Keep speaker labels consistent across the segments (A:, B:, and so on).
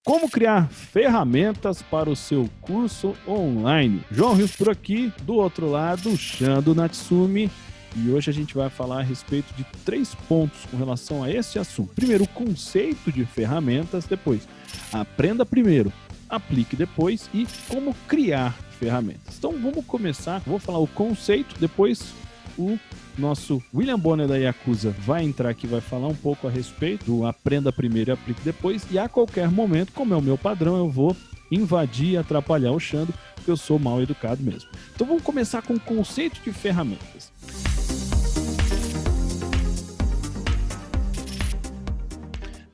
A: Como criar ferramentas para o seu curso online. João Rios por aqui, do outro lado, Shando Natsumi. E hoje a gente vai falar a respeito de 3 pontos com relação a esse assunto. Primeiro, o conceito de ferramentas. Depois, aprenda primeiro, aplique depois e como criar ferramentas. Então vamos começar, vou falar o conceito, depois o nosso William Bonner da Yakuza vai entrar aqui, vai falar um pouco a respeito do aprenda primeiro e aplique depois, e a qualquer momento, como é o meu padrão, eu vou invadir e atrapalhar o Shando, porque eu sou mal educado mesmo. Então vamos começar com o conceito de ferramentas.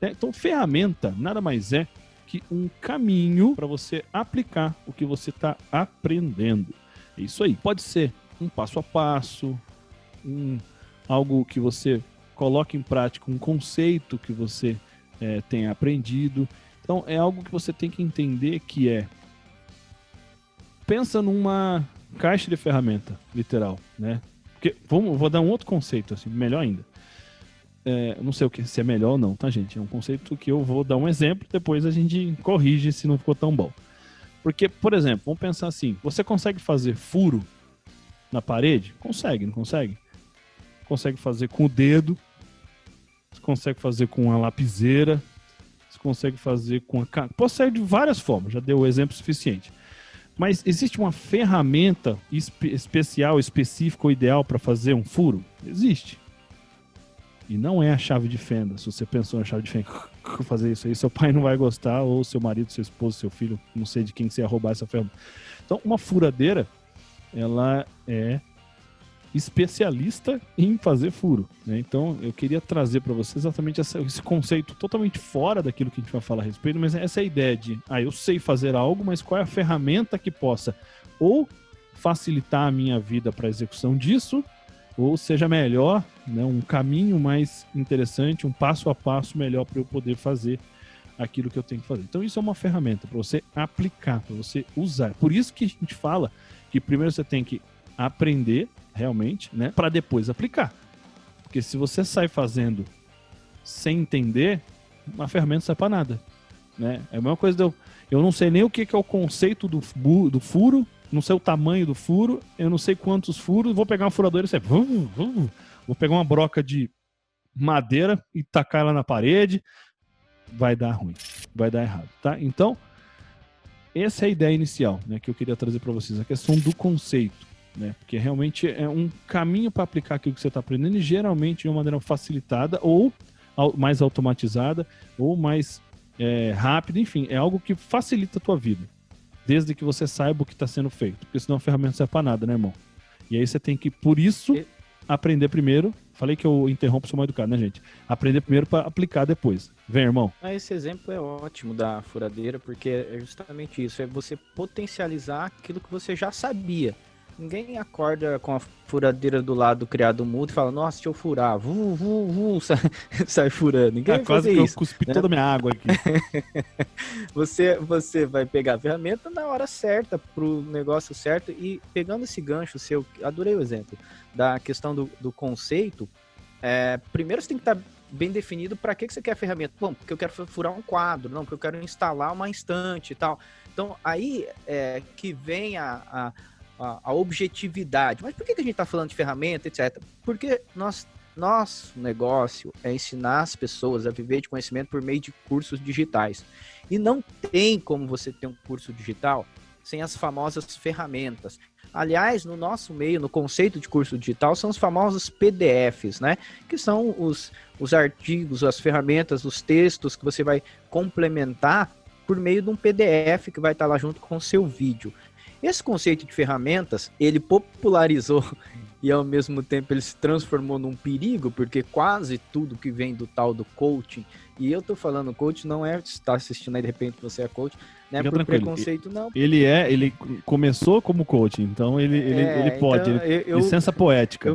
A: Então ferramenta nada mais é que um caminho para você aplicar o que você está aprendendo. É isso aí. Pode ser um passo a passo, algo que você coloca em prática, um conceito que você tenha aprendido. Então, é algo que você tem que entender que pensa numa caixa de ferramenta, literal, né? Porque, vou dar um outro conceito, assim, melhor ainda. Não sei se é melhor ou não, tá, gente? É um conceito que eu vou dar um exemplo, depois a gente corrige se não ficou tão bom. Porque, por exemplo, vamos pensar assim, você consegue fazer furo na parede? Consegue, não consegue? Consegue fazer com o dedo, você consegue fazer com a lapiseira, você consegue fazer com a caneta. Pode ser de várias formas, já deu o exemplo suficiente. Mas existe uma ferramenta especial, específica ou ideal para fazer um furo? Existe. E não é a chave de fenda. Se você pensou na chave de fenda, fazer isso aí, seu pai não vai gostar, ou seu marido, seu esposo, seu filho, não sei de quem você ia roubar essa ferramenta. Então, uma furadeira, ela é especialista em fazer furo, né? Então eu queria trazer para você exatamente esse conceito totalmente fora daquilo que a gente vai falar a respeito, mas essa é a ideia de, eu sei fazer algo, mas qual é a ferramenta que possa ou facilitar a minha vida para a execução disso, ou seja melhor, né, um caminho mais interessante, um passo a passo melhor para eu poder fazer aquilo que eu tenho que fazer. Então isso é uma ferramenta para você aplicar, para você usar. Por isso que a gente fala que primeiro você tem que aprender realmente, né, para depois aplicar. Porque se você sai fazendo sem entender, uma ferramenta não sai para nada, né? É a mesma coisa eu não sei nem o que é o conceito do furo, não sei o tamanho do furo, eu não sei quantos furos, vou pegar uma furadora e sei, vou pegar uma broca de madeira e tacar ela na parede, vai dar ruim, vai dar errado, tá? Então, essa é a ideia inicial, né, que eu queria trazer para vocês, a questão do conceito. Né? Porque realmente é um caminho para aplicar aquilo que você está aprendendo e geralmente de uma maneira facilitada ou mais automatizada ou mais rápida, enfim, é algo que facilita a tua vida, desde que você saiba o que está sendo feito, porque senão a ferramenta não serve para nada, né, irmão? E aí você tem que, por isso, aprender primeiro. Falei que eu interrompo, sou mal educado, né, gente? Aprender primeiro para aplicar depois. Vem, irmão.
B: Esse exemplo é ótimo da furadeira, porque é justamente isso, é você potencializar aquilo que você já sabia. Ninguém acorda com a furadeira do lado do criado mudo e fala, nossa, deixa eu furar, sai furando. Ninguém vai
A: quase
B: fazer
A: que
B: isso,
A: eu cuspi
B: né?
A: toda a minha água aqui.
B: Você vai pegar a ferramenta na hora certa, pro negócio certo, e pegando esse gancho seu, adorei o exemplo, da questão do conceito, primeiro você tem que estar bem definido para que você quer a ferramenta. Bom, porque eu quero furar um quadro, não, porque eu quero instalar uma estante e tal. Então, aí que vem a objetividade. Mas por que a gente está falando de ferramenta, etc? Porque nosso negócio é ensinar as pessoas a viver de conhecimento por meio de cursos digitais. E não tem como você ter um curso digital sem as famosas ferramentas. Aliás, no nosso meio, no conceito de curso digital, são os famosos PDFs, né? Que são os artigos, as ferramentas, os textos que você vai complementar por meio de um PDF que vai estar lá junto com o seu vídeo. Esse conceito de ferramentas, ele popularizou e ao mesmo tempo ele se transformou num perigo, porque quase tudo que vem do tal do coaching, e eu tô falando coach, não é estar assistindo aí de repente você é coach, né? Por
A: tranquilo.
B: Preconceito, não.
A: Ele começou como coaching, então ele pode. Então, licença poética.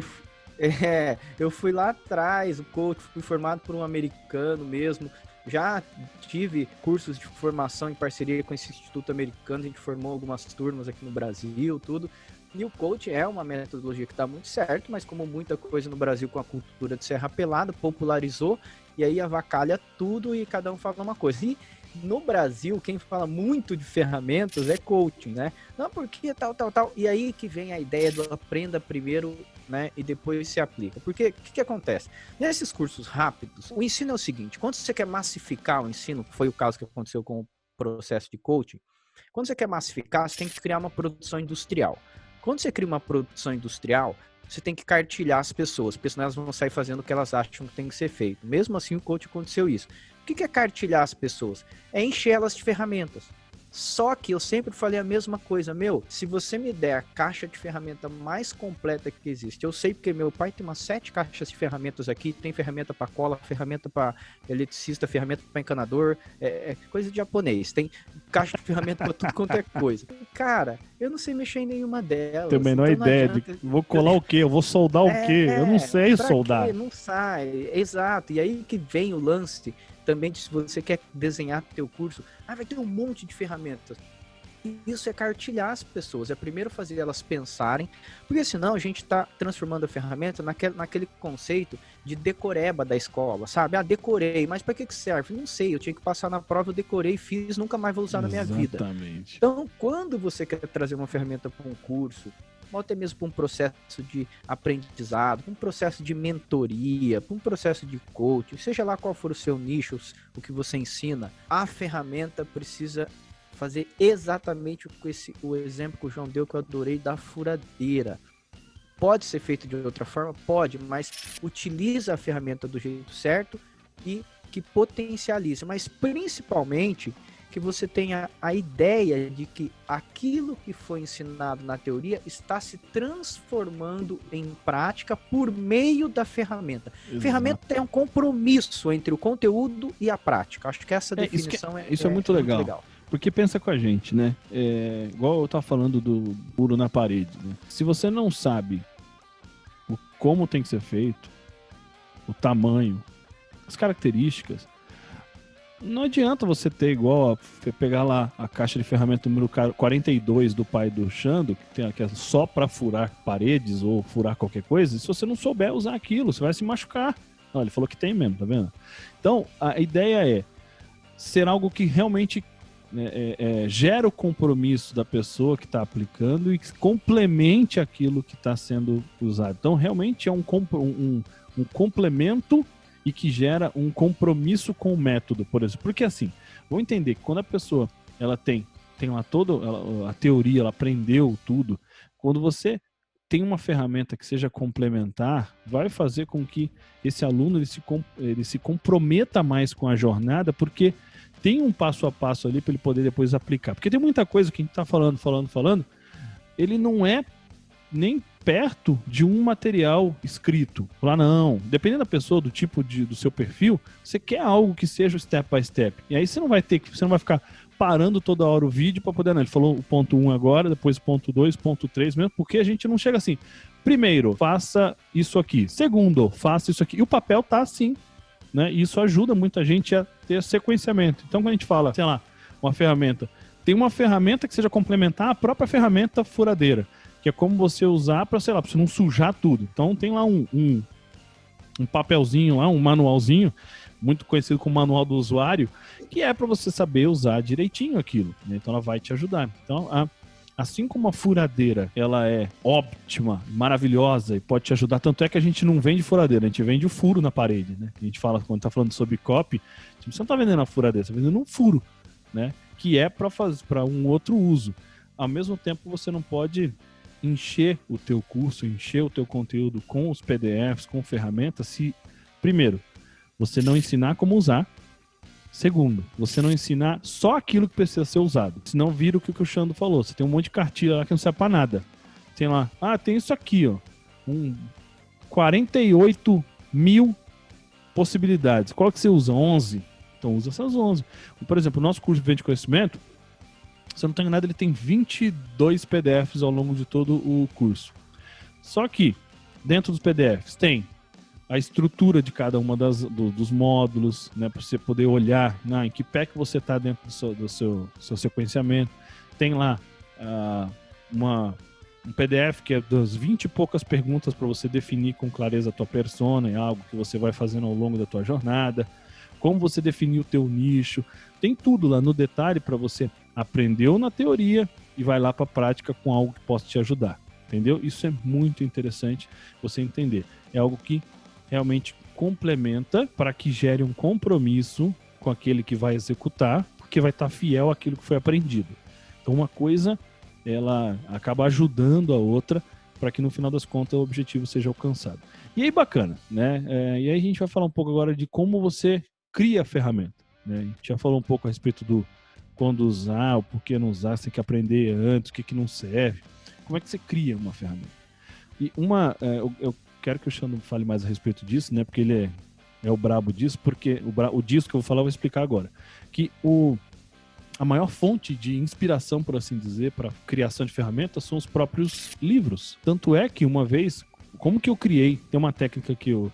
B: Eu fui lá atrás, o coach, fui formado por um americano mesmo, já tive cursos de formação em parceria com esse instituto americano, a gente formou algumas turmas aqui no Brasil, tudo. E o coach é uma metodologia que está muito certo, mas como muita coisa no Brasil com a cultura de Serra Pelada, popularizou, e aí avacalha tudo e cada um fala uma coisa. E no Brasil, quem fala muito de ferramentas é coaching, né? Não, porque tal. E aí que vem a ideia do aprenda primeiro, né? E depois se aplica. Porque o que acontece? Nesses cursos rápidos, o ensino é o seguinte: quando você quer massificar o ensino, que foi o caso que aconteceu com o processo de coaching, quando você quer massificar, você tem que criar uma produção industrial. Quando você cria uma produção industrial, você tem que cartilhar as pessoas, porque senão elas vão sair fazendo o que elas acham que tem que ser feito. Mesmo assim, o coach aconteceu isso. O que é cartilhar as pessoas? É encher elas de ferramentas. Só que eu sempre falei a mesma coisa, se você me der a caixa de ferramenta mais completa que existe, eu sei porque meu pai tem umas 7 caixas de ferramentas aqui, tem ferramenta para cola, ferramenta para eletricista, ferramenta para encanador, coisa de japonês, tem caixa de ferramenta para tudo quanto é coisa. Cara, eu não sei mexer em nenhuma delas.
A: Tenho a menor ideia de vou colar o quê, eu vou soldar o quê, eu não sei soldar.
B: Quê? Não sai, exato, e aí que vem o lance também, se você quer desenhar teu curso, vai ter um monte de ferramentas. Isso é cartilhar as pessoas, é primeiro fazer elas pensarem, porque senão a gente está transformando a ferramenta naquele conceito de decoreba da escola, sabe? Decorei, mas para que serve? Não sei, eu tinha que passar na prova, eu decorei, fiz, nunca mais vou usar na minha vida. Então, quando você quer trazer uma ferramenta para um curso, ou até mesmo para um processo de aprendizado, para um processo de mentoria, para um processo de coaching, seja lá qual for o seu nicho, o que você ensina, a ferramenta precisa fazer exatamente o exemplo que o João deu, que eu adorei, da furadeira. Pode ser feito de outra forma? Pode, mas utiliza a ferramenta do jeito certo e que potencializa, mas principalmente que você tenha a ideia de que aquilo que foi ensinado na teoria está se transformando em prática por meio da ferramenta. Exato. Ferramenta é um compromisso entre o conteúdo e a prática. Acho que essa definição
A: isso é muito legal. Porque pensa com a gente, né? Igual eu tava falando do muro na parede, né? Se você não sabe como tem que ser feito, o tamanho, as características, não adianta você ter igual pegar lá a caixa de ferramenta número 42 do pai do Xando, que é só para furar paredes ou furar qualquer coisa, e se você não souber usar aquilo, você vai se machucar. Não, ele falou que tem mesmo, tá vendo? Então, a ideia é ser algo que realmente gera o compromisso da pessoa que está aplicando e que complemente aquilo que está sendo usado. Então, realmente é um complemento e que gera um compromisso com o método, por exemplo. Porque assim, vamos entender que quando a pessoa ela tem lá toda a teoria, ela aprendeu tudo, quando você tem uma ferramenta que seja complementar, vai fazer com que esse aluno ele se comprometa mais com a jornada, porque tem um passo a passo ali para ele poder depois aplicar. Porque tem muita coisa que a gente está falando, ele não é nem perto de um material escrito. Lá não. Dependendo da pessoa, do tipo do seu perfil, você quer algo que seja o step by step. E aí você não vai ficar parando toda hora o vídeo para poder... Não, ele falou o ponto 1 agora, depois ponto 2, ponto 3 mesmo, porque a gente não chega assim. Primeiro, faça isso aqui. Segundo, faça isso aqui. E o papel tá assim, né? E isso ajuda muita gente a ter sequenciamento. Então, quando a gente fala, sei lá, uma ferramenta, tem uma ferramenta que seja complementar à própria ferramenta furadeira, que é como você usar para, sei lá, para você não sujar tudo. Então tem lá um papelzinho lá, um manualzinho, muito conhecido como manual do usuário, que é para você saber usar direitinho aquilo, né? Então ela vai te ajudar. Então, assim como a furadeira, ela é ótima, maravilhosa e pode te ajudar, tanto é que a gente não vende furadeira, a gente vende o furo na parede, né? A gente fala, quando tá falando sobre copy, você não tá vendendo a furadeira, você tá vendendo um furo, né? Que é para um outro uso. Ao mesmo tempo, você não pode encher o teu curso, encher o teu conteúdo com os PDFs, com ferramentas, se, primeiro, você não ensinar como usar, segundo, você não ensinar só aquilo que precisa ser usado. Senão vira o que o Xando falou, você tem um monte de cartilha lá que não serve pra nada. Tem lá, tem isso aqui, ó, 48 mil possibilidades. Qual que você usa? 11? Então usa essas 11. Por exemplo, o nosso curso de Venda de Conhecimento, se eu não tenho nada, ele tem 22 PDFs ao longo de todo o curso. Só que, dentro dos PDFs, tem a estrutura de cada uma dos módulos, né, para você poder olhar em que pé que você está dentro do seu sequenciamento. Tem lá um PDF que é das 20 e poucas perguntas para você definir com clareza a tua persona, é algo que você vai fazendo ao longo da tua jornada. como você definir o teu nicho, tem tudo lá no detalhe para você aprender na teoria e vai lá para a prática com algo que possa te ajudar, entendeu? Isso é muito interessante você entender. É algo que realmente complementa para que gere um compromisso com aquele que vai executar, porque vai estar fiel àquilo que foi aprendido. Então uma coisa, ela acaba ajudando a outra para que no final das contas o objetivo seja alcançado. E aí bacana, né? E aí a gente vai falar um pouco agora de como você cria a ferramenta, né? A gente já falou um pouco a respeito do quando usar, o porquê não usar, você tem que aprender antes, o que não serve. Como é que você cria uma ferramenta? E eu quero que o Xando fale mais a respeito disso, né? Porque ele é o brabo disso, porque o disso que eu vou falar eu vou explicar agora. Que a maior fonte de inspiração, por assim dizer, para criação de ferramentas são os próprios livros. Tanto é que uma vez, como que eu criei, tem uma técnica que eu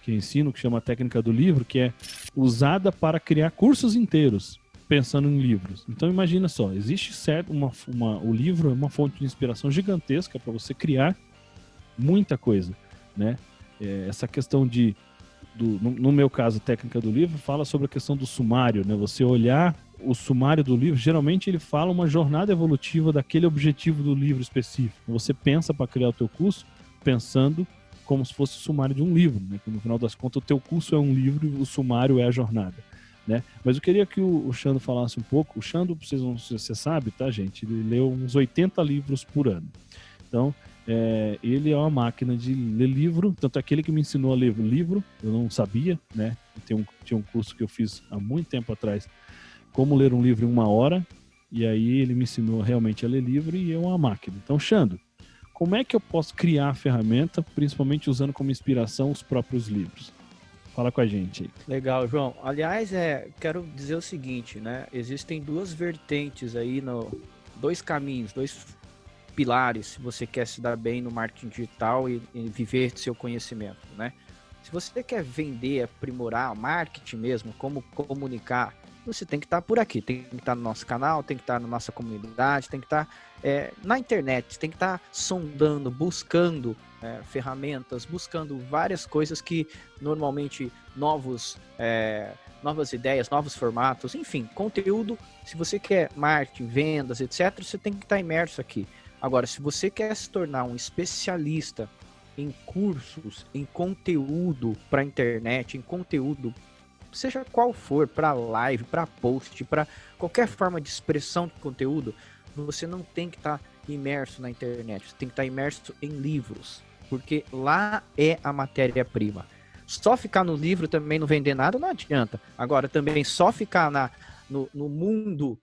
A: ensino, que chama a técnica do livro, que é usada para criar cursos inteiros, pensando em livros. Então imagina só, existe certo o livro é uma fonte de inspiração gigantesca para você criar muita coisa, né? Essa questão no meu caso, a técnica do livro fala sobre a questão do sumário, né? Você olhar o sumário do livro, geralmente ele fala uma jornada evolutiva daquele objetivo do livro específico. Você pensa para criar o teu curso pensando como se fosse o sumário de um livro, né? Que no final das contas o teu curso é um livro e o sumário é a jornada, né? Mas eu queria que o Xando falasse um pouco. O Xando, você sabe, tá, gente? Ele leu uns 80 livros por ano. Então, ele é uma máquina de ler livro, tanto é aquele que me ensinou a ler livro, eu não sabia, né? Tinha um curso que eu fiz há muito tempo atrás, como ler um livro em 1 hora, e aí ele me ensinou realmente a ler livro e é uma máquina. Então, Xando, como é que eu posso criar a ferramenta, principalmente usando como inspiração os próprios livros? Fala com a gente aí.
B: Legal, João. Aliás, quero dizer o seguinte, né? Existem duas vertentes aí, dois caminhos, dois pilares, se você quer se dar bem no marketing digital e viver seu conhecimento, né? Se você quer vender, aprimorar o marketing mesmo, como comunicar, você tem que estar por aqui, tem que estar no nosso canal, tem que estar na nossa comunidade, tem que estar na internet, tem que estar sondando, buscando ferramentas, buscando várias coisas que normalmente novas ideias, novos formatos, enfim, conteúdo. Se você quer marketing, vendas, etc., você tem que estar imerso aqui. Agora, se você quer se tornar um especialista em cursos, em conteúdo para internet, em conteúdo, seja qual for, para live, para post, para qualquer forma de expressão de conteúdo, você não tem que estar imerso na internet, você tem que estar imerso em livros, porque lá é a matéria-prima. Só ficar no livro também não vender nada não adianta. Agora, também só ficar no mundo,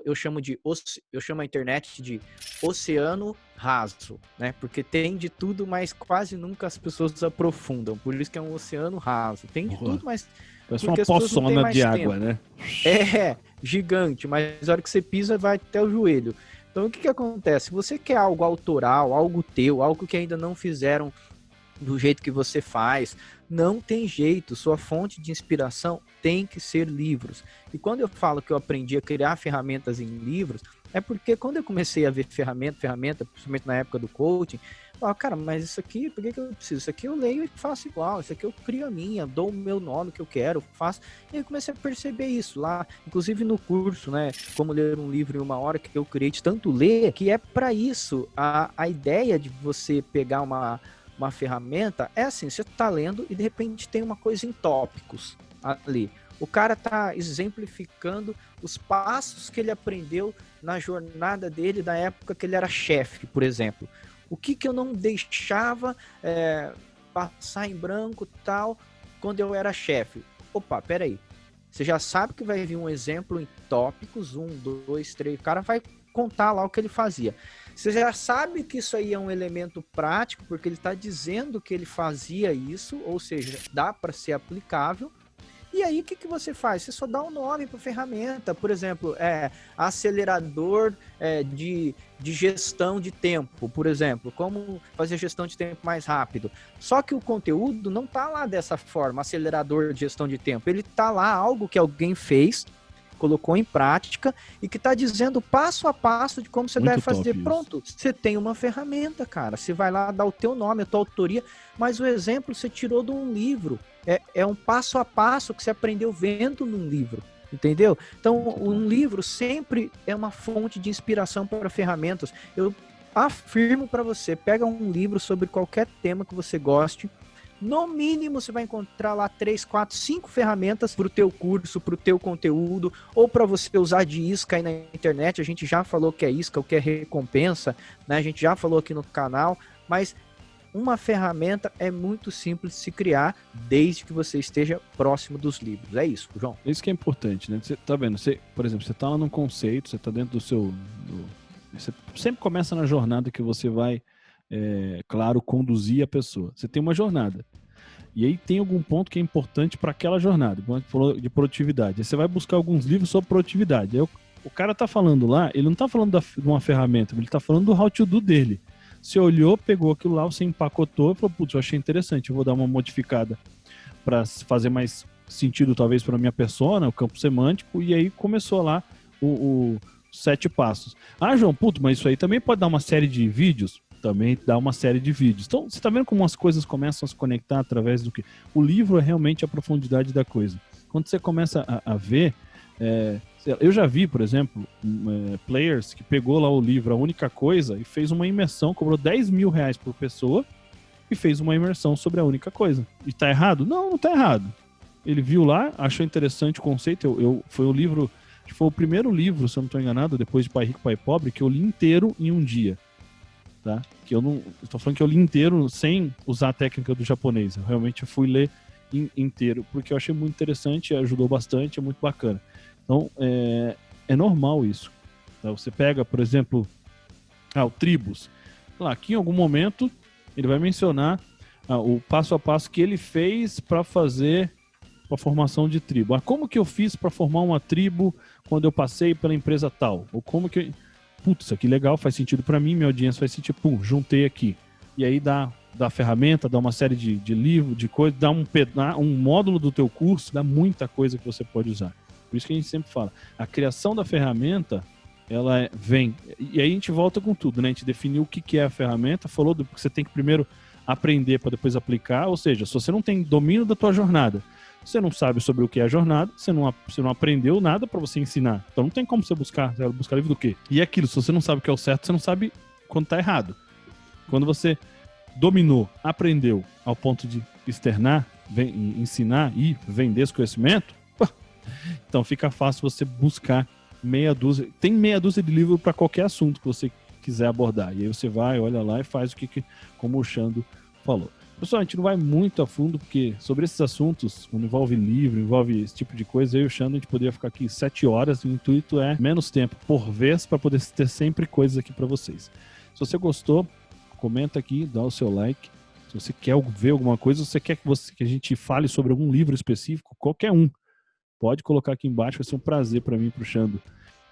B: eu chamo a internet de oceano raso, né? Porque tem de tudo, mas quase nunca as pessoas aprofundam. Por isso que é um oceano raso. Tem de tudo, mas
A: parece uma poçona de água, né?
B: Gigante, mas na hora que você pisa vai até o joelho. Então o que acontece? Se você quer algo autoral, algo teu, algo que ainda não fizeram do jeito que você faz, não tem jeito, sua fonte de inspiração tem que ser livros. E quando eu falo que eu aprendi a criar ferramentas em livros, é porque quando eu comecei a ver ferramenta, principalmente na época do coaching, eu falava, cara, mas isso aqui, por que eu preciso? Isso aqui eu leio e faço igual, isso aqui eu crio a minha, dou o meu nome que eu quero, faço. E aí eu comecei a perceber isso lá, inclusive no curso, né, como ler um livro em 1 hora, que eu criei de tanto ler, que é para isso. A ideia de você pegar uma ferramenta é assim, você tá lendo e de repente tem uma coisa em tópicos ali. O cara tá exemplificando os passos que ele aprendeu na jornada dele da época que ele era chefe, por exemplo. O que eu não deixava passar em branco tal quando eu era chefe. Opa, peraí. Você já sabe que vai vir um exemplo em tópicos, 1, 2, 3, o cara vai contar lá o que ele fazia. Você já sabe que isso aí é um elemento prático, porque ele está dizendo que ele fazia isso, ou seja, dá para ser aplicável. E aí, o que você faz? Você só dá um nome para a ferramenta, por exemplo, acelerador de gestão de tempo, por exemplo, como fazer gestão de tempo mais rápido. Só que o conteúdo não está lá dessa forma, acelerador de gestão de tempo. Ele está lá, algo que alguém fez, colocou em prática e que está dizendo passo a passo de como você
A: Muito
B: deve fazer.
A: top
B: Pronto, você tem uma ferramenta, cara. Você vai lá dar o teu nome, a tua autoria, mas o exemplo você tirou de um livro. É um passo a passo que você aprendeu vendo num livro. Entendeu? Então, um livro sempre é uma fonte de inspiração para ferramentas. Eu afirmo para você, pega um livro sobre qualquer tema que você goste, no mínimo você vai encontrar lá 3, 4, 5 ferramentas para o teu curso, para o teu conteúdo, ou para você usar de isca aí na internet. A gente já falou que é isca, o que é recompensa, né? A gente já falou aqui no canal, mas uma ferramenta é muito simples de se criar, desde que você esteja próximo dos livros. É isso, João.
A: Isso que é importante, né? Você tá vendo, por exemplo, você tá lá num conceito, você tá dentro do seu... Você sempre começa na jornada que você vai, claro, conduzir a pessoa. Você tem uma jornada. E aí tem algum ponto que é importante para aquela jornada, como a gente falou de produtividade. Aí você vai buscar alguns livros sobre produtividade. Aí o cara tá falando lá, ele não tá falando de uma ferramenta, ele tá falando do how to do dele. Você olhou, pegou aquilo lá, você empacotou e falou, putz, eu achei interessante, eu vou dar uma modificada para fazer mais sentido, talvez, para a minha persona, o campo semântico, e aí começou lá o 7 passos. Ah, João, puto, mas isso aí também pode dar uma série de vídeos? Também dá uma série de vídeos. Então, você tá vendo como as coisas começam a se conectar através do que? O livro é realmente a profundidade da coisa. Quando você começa a ver... eu já vi, por exemplo, players que pegou lá o livro A Única Coisa e fez uma imersão, cobrou 10 mil reais por pessoa e fez uma imersão sobre A Única Coisa. E tá errado? Não, não tá errado. Ele viu lá, achou interessante o conceito. Foi o livro, foi o primeiro livro, se eu não estou enganado, depois de Pai Rico, Pai Pobre, que eu li inteiro em um dia. Tá? Que eu não estou falando que eu li inteiro sem usar a técnica do japonês. Eu realmente fui ler inteiro, porque eu achei muito interessante, ajudou bastante, é muito bacana. Então, é normal isso. Tá? Você pega, por exemplo, o Tribus. Lá, aqui em algum momento, ele vai mencionar o passo a passo que ele fez para fazer a formação de tribo. Como que eu fiz para formar uma tribo quando eu passei pela empresa tal? Ou como que... Putz, isso aqui legal, faz sentido para mim, minha audiência faz sentido, juntei aqui. E aí dá ferramenta, dá uma série de livros, de coisas, dá um módulo do teu curso, dá muita coisa que você pode usar. Por isso que a gente sempre fala, a criação da ferramenta, ela vem, e aí a gente volta com tudo, né? A gente definiu o que é a ferramenta, falou que você tem que primeiro aprender para depois aplicar, ou seja, se você não tem domínio da tua jornada, você não sabe sobre o que é a jornada, você não aprendeu nada para você ensinar. Então não tem como você buscar livro do quê? E aquilo, se você não sabe o que é o certo, você não sabe quando tá errado. Quando você dominou, aprendeu ao ponto de externar, ensinar e vender esse conhecimento, então fica fácil você buscar meia dúzia. Tem meia dúzia de livros para qualquer assunto que você quiser abordar. E aí você vai, olha lá e faz como o Xando falou. Pessoal, a gente não vai muito a fundo, porque sobre esses assuntos, quando envolve livro, envolve esse tipo de coisa, eu e o Xando, a gente poderia ficar aqui 7 horas, e o intuito é menos tempo por vez, para poder ter sempre coisas aqui para vocês. Se você gostou, comenta aqui, dá o seu like. Se você quer ver alguma coisa, se você quer que a gente fale sobre algum livro específico, qualquer um, pode colocar aqui embaixo, vai ser um prazer para mim e para o Xando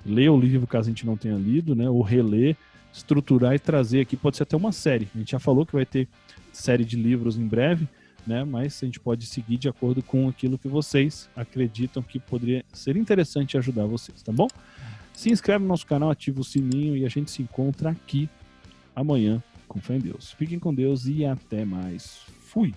A: ler o livro, caso a gente não tenha lido, né, ou reler, estruturar e trazer aqui, pode ser até uma série. A gente já falou que vai ter série de livros em breve, né, mas a gente pode seguir de acordo com aquilo que vocês acreditam que poderia ser interessante ajudar vocês, tá bom? Se inscreve no nosso canal, ativa o sininho e a gente se encontra aqui amanhã, com fé em Deus. Fiquem com Deus e até mais. Fui!